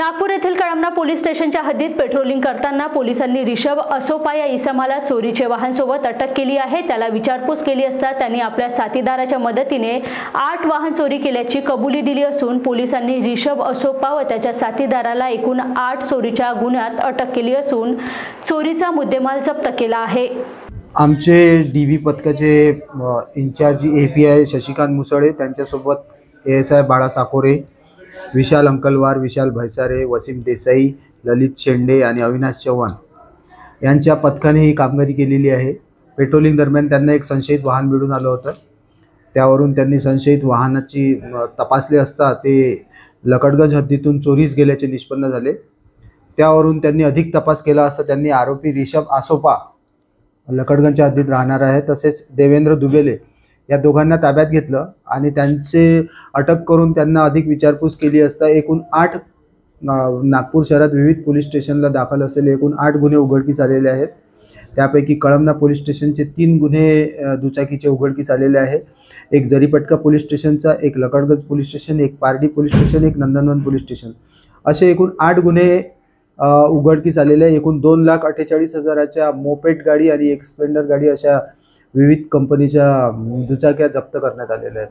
नागपूर येथील कळमना पोलीस स्टेशनच्या हद्दीत पेट्रोलिंग करताना पोलिसांनी ऋषभ असोपा या इसमाला चोरीचे वाहन सोबत अटक केली आहे। त्याला विचारपूस केली असता त्यांनी आपल्या साथीदाराच्या मदतीने 8 वाहन चोरी केल्याची कबुली दिली असून पोलिसांनी ऋषभ असोपा व त्याच्या साथीदाराला एकूण 8 चोरीच्या गुन्ह्यात अटक केली असून चोरीचा मुद्देमाल जप्त केला आहे। आमचे डीव्ही पथकाचे इंचार्ज एपीआय शशिकांत मुसळे त्यांच्यासोबत एएसआय बाळा साकोरे, विशाल अंकलवार, विशाल भैसारे, वसीम देसाई, ललित शेंडे आणि अविनाश चव्हाण यांच्या पथकाने ही कामगिरी केलेली आहे। पेट्रोलिंग दरम्यान त्यांना एक संशयित वाहन मिळून आलं होतं। त्यावरून त्यांनी संशयित वाहनाची तपासली असता ते लकडगंज हद्दीतून चोरीस गेल्याचे निष्पन्न झाले। त्यावरून त्यांनी अधिक तपास केला असता त्यांनी आरोपी ऋषभ असोपा लकडगंजच्या हद्दीत राहणार आहे तसेच देवेंद्र दुबेले या दोघांना ताब्यात घेतलं आणि त्यांचे अटक करून त्यांना अधिक विचारपूस केली असता एकूण 8 नागपूर शहरात विविध पोलीस स्टेशनला दाखल असलेले एकूण 8 गुन्हे उघडकीस आलेले आहेत। त्यापैकी कळमना पोलीस स्टेशनचे 3 गुन्हे दुचाकीचे उघडकीस आलेले आहे। एक जरीपटका पोलीस स्टेशनचा, एक लकडगंज पोलीस स्टेशन, एक पारडी पोलीस स्टेशन, एक नंदनवन पोलीस स्टेशन असे एकूण 8 गुन्हे उघडकीस आलेले आहे। एकूण 2,48,000च्या मोपेड गाडी आणि एक स्प्लेंडर गाडी अशा विविध कंपनीच्या दुचाक्या जप्त करण्यात आलेल्या आहेत।